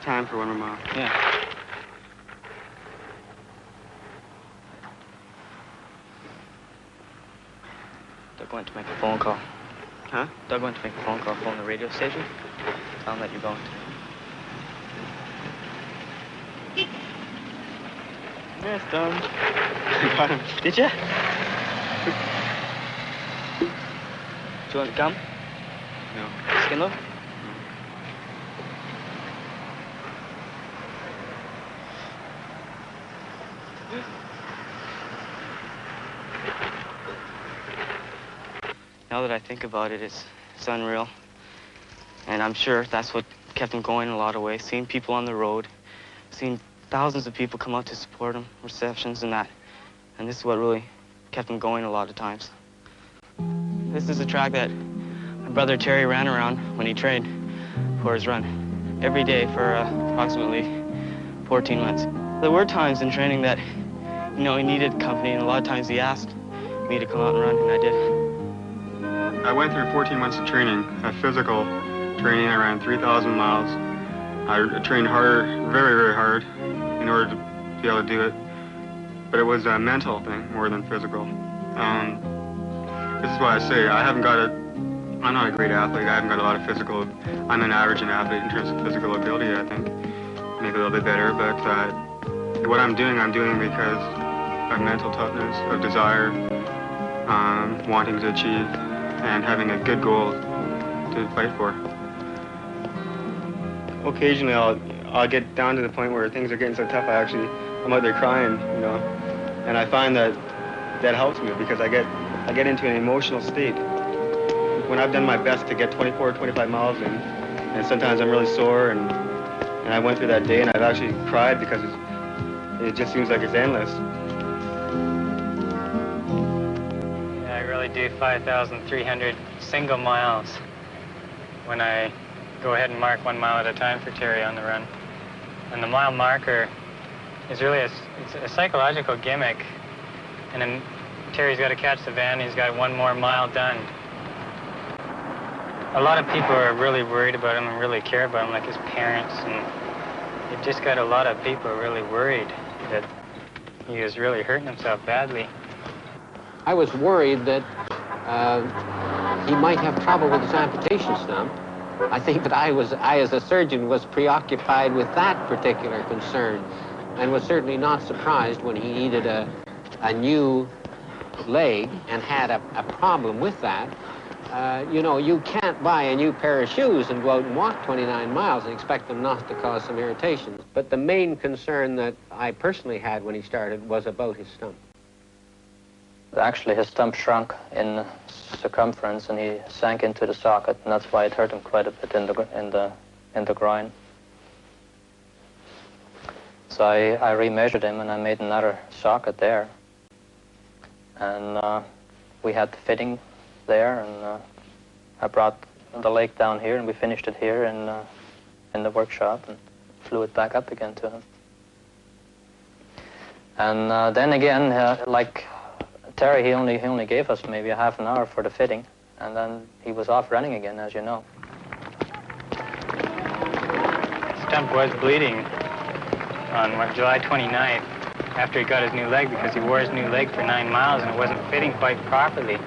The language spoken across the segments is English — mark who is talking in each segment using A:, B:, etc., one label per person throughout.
A: time for 1 more mile.
B: Yeah. Doug went to make a phone call.
A: Huh?
B: Doug went to make a phone call from the radio station. Tell him that you're going.
A: Yes, Doug. I got him.
B: Did you? Do you want to come?
A: No.
B: Skinlow? Now that I think about it, it's unreal. And I'm sure that's what kept him going in a lot of ways. Seeing people on the road, seeing thousands of people come out to support him, receptions and that. And this is what really kept him going a lot of times. This is a track that my brother Terry ran around when he trained for his run every day for approximately 14 months. There were times in training that, you know, he needed company, and a lot of times he asked me to come out and run, and I did.
A: I went through 14 months of training, physical training. I ran 3,000 miles. I trained harder, very, very hard, in order to be able to do it. But it was a mental thing more than physical. This is why I say I'm not a great athlete. I haven't got a lot of physical. I'm an average athlete in terms of physical ability, I think. Maybe a little bit better, but what I'm doing because of mental toughness, of desire, wanting to achieve, and having a good goal to fight for. Occasionally, I'll get down to the point where things are getting so tough, I'm out there crying, you know, and I find that helps me because I get into an emotional state. When I've done my best to get 24, 25 miles in, and sometimes I'm really sore, and I went through that day and I've actually cried because it just seems like it's endless.
C: I really do 5,300 single miles when I go ahead and mark 1 mile at a time for Terry on the run. And the mile marker is really it's a psychological gimmick. And then Terry's got to catch the van, he's got 1 more mile done. A lot of people are really worried about him and really care about him, like his parents, and you've just got a lot of people really worried that he was really hurting himself badly.
D: I was worried that he might have trouble with his amputation stump. I think that I, as a surgeon, was preoccupied with that particular concern and was certainly not surprised when he needed a new leg and had a problem with that. You know, you can't buy a new pair of shoes and go out and walk 29 miles and expect them not to cause some irritations. But the main concern that I personally had when he started was about his stump.
E: Actually, his stump shrunk in circumference and he sank into the socket, and that's why it hurt him quite a bit in the groin. So I remeasured him and I made another socket there. And we had the fitting there, and I brought the leg down here and we finished it here in the workshop and flew it back up again to him. And then again, like Terry, he only gave us maybe a half an hour for the fitting, and then he was off running again, as you know.
C: Stump was bleeding on July 29th after he got his new leg, because he wore his new leg for 9 miles and it wasn't fitting quite properly.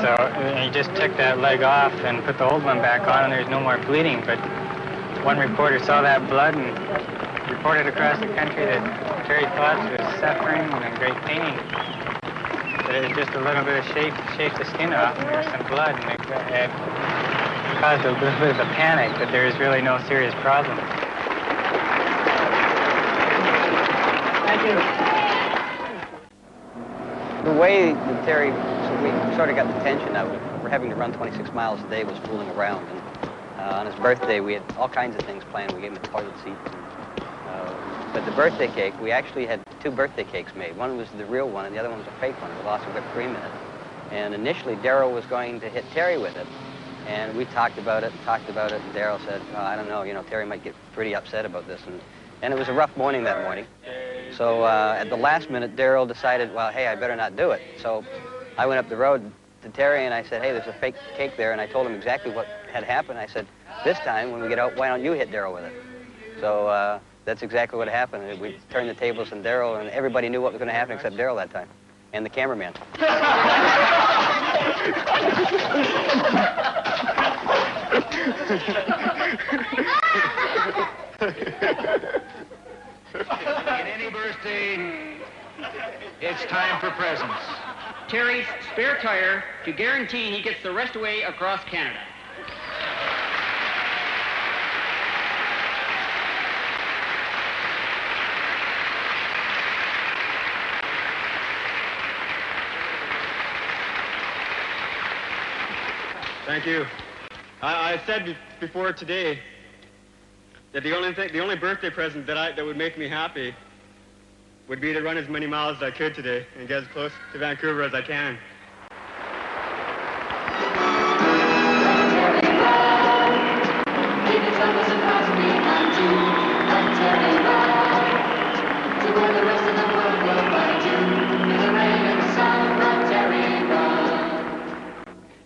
C: So he just took that leg off and put the old one back on, and there's no more bleeding. But one reporter saw that blood and reported across the country that Terry Klotz was suffering and in great pain. But it was just a little bit of shake the skin off, and there was some blood, and it caused a little bit of a panic, but there is really no serious problem.
F: Thank you. The way that Terry, we sort of got the tension out of having to run 26 miles a day was fooling around. And on his birthday, we had all kinds of things planned. We gave him a toilet seat. But the birthday cake, we actually had 2 birthday cakes made. One was the real one, and the other one was a fake one with lots of whipped cream in it. And initially, Darrell was going to hit Terry with it. And we talked about it, and Darrell said, oh, I don't know, you know, Terry might get pretty upset about this. And it was a rough morning that morning. So at the last minute, Darrell decided, well, hey, I better not do it. So I went up the road to Terry and I said, hey, there's a fake cake there, and I told him exactly what had happened. I said, this time when we get out, why don't you hit Darrell with it? So that's exactly what happened. We turned the tables on Darrell, and everybody knew what was going to happen except Darrell that time, and the cameraman.
G: In any birthday, it's time for presents.
H: Terry's spare tire to guarantee he gets the rest away across Canada.
A: Thank you. I said before today that the only birthday present that would make me happy would be to run as many miles as I could today and get as close to Vancouver as I can.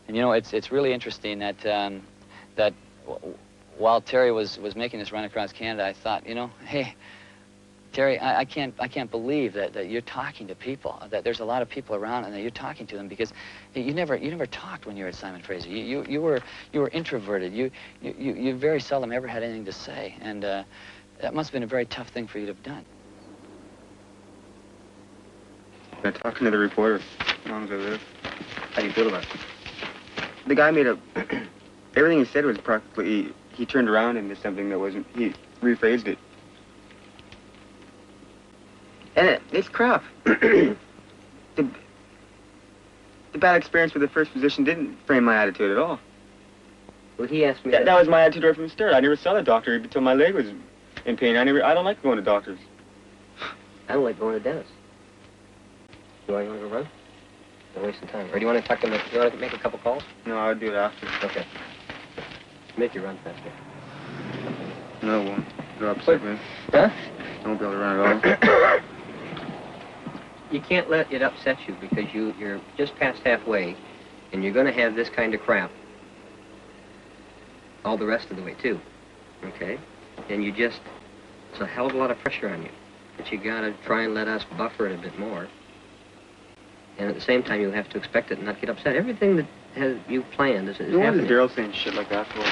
I: And you know, it's really interesting that that while Terry was making this run across Canada, I thought, you know, hey, Terry, I can't believe that you're talking to people, that there's a lot of people around and that you're talking to them, because you never talked when you were at Simon Fraser. You were introverted. You very seldom ever had anything to say, and that must have been a very tough thing for you to have done.
A: I'm talking to the reporter as long as I live. How do you feel about it? The guy made everything he said was practically, he turned around into something that wasn't, he rephrased it. And it's crap. The bad experience with the first position didn't frame my attitude at all.
F: Well, he asked me...
A: That was my attitude right from the start. I never saw the doctor until my leg was in pain. I don't like going to doctors.
F: I don't like going to dentists. Do you want to go run? Don't waste some time. Or do you want to talk to him? You want to make a couple calls?
A: No, I would do it after.
F: Okay. Make your run faster.
A: No, it won't. It'll upset me.
F: Huh?
A: I won't be able to run at all.
F: You can't let it upset you, because you're just past halfway, and you're going to have this kind of crap all the rest of the way, too. Okay? And it's a hell of a lot of pressure on you. But you got to try and let us buffer it a bit more. And at the same time, you'll have to expect it and not get upset. Everything that you've planned is happening.
A: Why is Darrell saying shit like that for?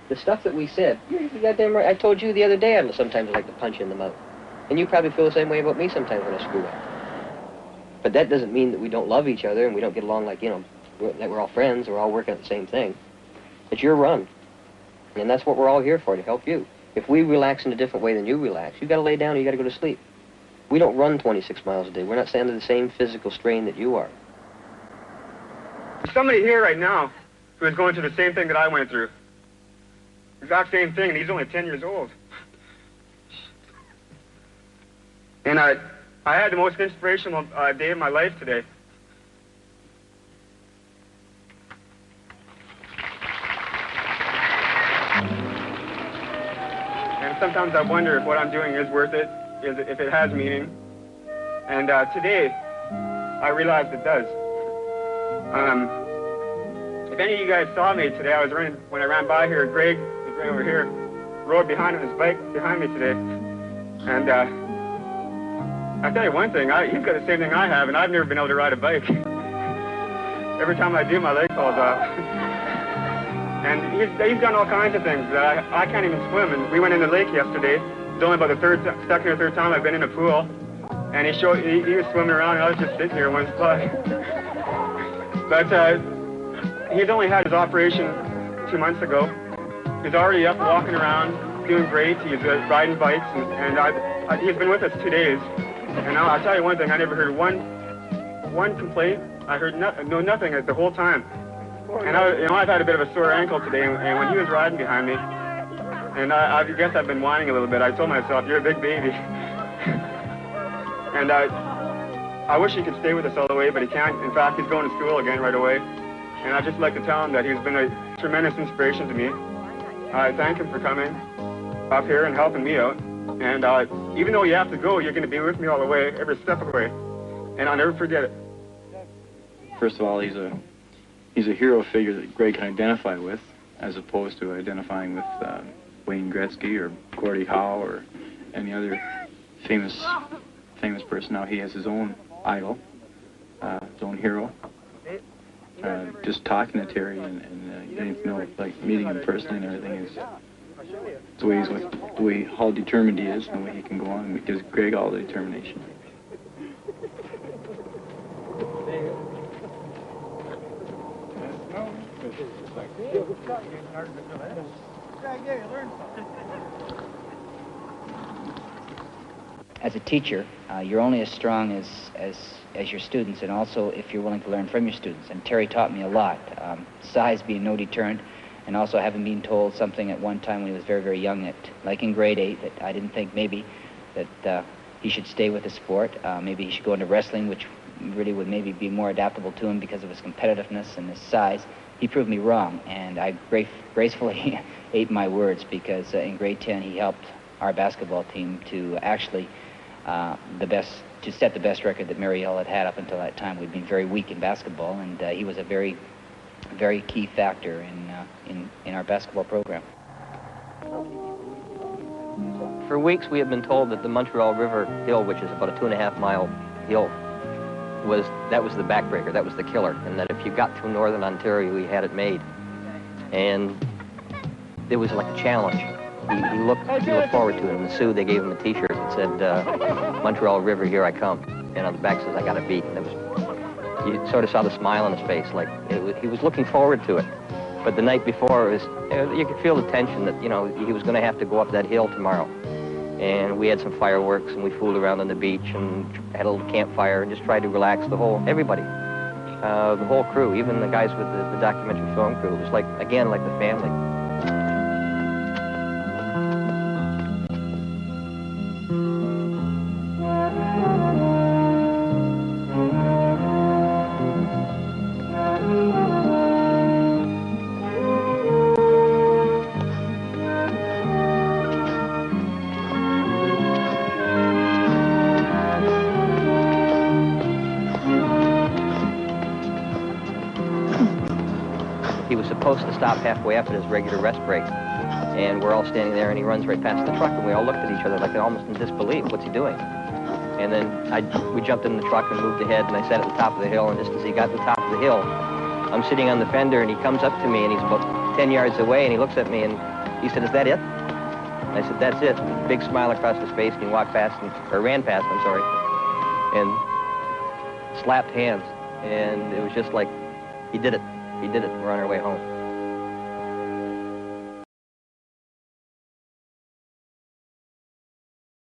F: The stuff that we said, you're goddamn right. I told you the other day I sometimes like to punch you in the mouth. And you probably feel the same way about me sometimes when I screw up. But that doesn't mean that we don't love each other and we don't get along like, you know, that we're all friends, we're all working at the same thing. It's your run. And that's what we're all here for, to help you. If we relax in a different way than you relax, you got to lay down or you got to go to sleep. We don't run 26 miles a day. We're not under the same physical strain that you are.
A: There's somebody here right now who is going through the same thing that I went through. Exact same thing, and he's only 10 years old. And I had the most inspirational day of my life today. And sometimes I wonder if what I'm doing is worth it, if it has meaning. And today, I realized it does. If any of you guys saw me today, when I ran by here, Greg is right over here, rode behind on his bike behind me today. And I'll tell you one thing, he's got the same thing I have, and I've never been able to ride a bike. Every time I do, my leg falls off. And he's done all kinds of things. I can't even swim, and we went in the lake yesterday. It's only about the second or third time I've been in a pool. And he was swimming around, and I was just sitting here in one spot. But he's only had his operation 2 months ago. He's already up walking around, doing great. He's riding bikes, and he's been with us 2 days. And I'll tell you one thing, I never heard one complaint. I heard nothing the whole time. And I've had a bit of a sore ankle today, and when he was riding behind me, and I guess I've been whining a little bit. I told myself, you're a big baby. And I wish he could stay with us all the way, but he can't. In fact, he's going to school again right away. And I'd just like to tell him that he's been a tremendous inspiration to me. I thank him for coming up here and helping me out. And even though you have to go, you're going to be with me all the way, every step of the way. And I'll never forget it.
J: First of all, he's he's a hero figure that Greg can identify with, as opposed to identifying with Wayne Gretzky or Gordie Howe or any other famous person. Now he has his own idol, his own hero. Just talking to Terry and getting to know, like meeting him personally and everything is the way how determined he is and the way he can go on. It gives Greg all the determination.
K: As a teacher, you're only as strong as your students, and also if you're willing to learn from your students. And Terry taught me a lot. Size being no deterrent, and also having been told something at one time when he was very, very young, that, like in grade 8, that I didn't think maybe that he should stay with the sport. Maybe he should go into wrestling, which really would maybe be more adaptable to him because of his competitiveness and his size. He proved me wrong, and I gracefully ate my words, because in grade 10 he helped our basketball team to actually to set the best record that Mary Hill had had up until that time. We'd been very weak in basketball, and he was a very, very key factor in our basketball program.
F: For weeks we had been told that the Montreal River Hill, which is about a 2.5-mile hill, was the backbreaker, that was the killer, and that if you got through northern Ontario, you had it made. And it was like a challenge. He looked forward to it. In the Sioux, they gave him a T-shirt that said, Montreal River, here I come. And on the back says, I got a beat. And you sort of saw the smile on his face, like he was looking forward to it. But the night before, you could feel the tension that, he was going to have to go up that hill tomorrow. And we had some fireworks, and we fooled around on the beach and had a little campfire and just tried to relax everybody. The whole crew, even the guys with the documentary film crew. It was like, again, like the family. Supposed to stop halfway after his regular rest break, and we're all standing there, and he runs right past the truck, and we all looked at each other like almost in disbelief. What's he doing? And then we jumped in the truck and moved ahead, and I sat at the top of the hill, and just as he got to the top of the hill, I'm sitting on the fender, and he comes up to me, and he's about 10 yards away, and he looks at me, and he said, "Is that it?" And I said, "That's it." Big smile across his face, and he walked past, or ran past, I'm sorry, and slapped hands, and it was just like, he did it. He did it. We're on our way home.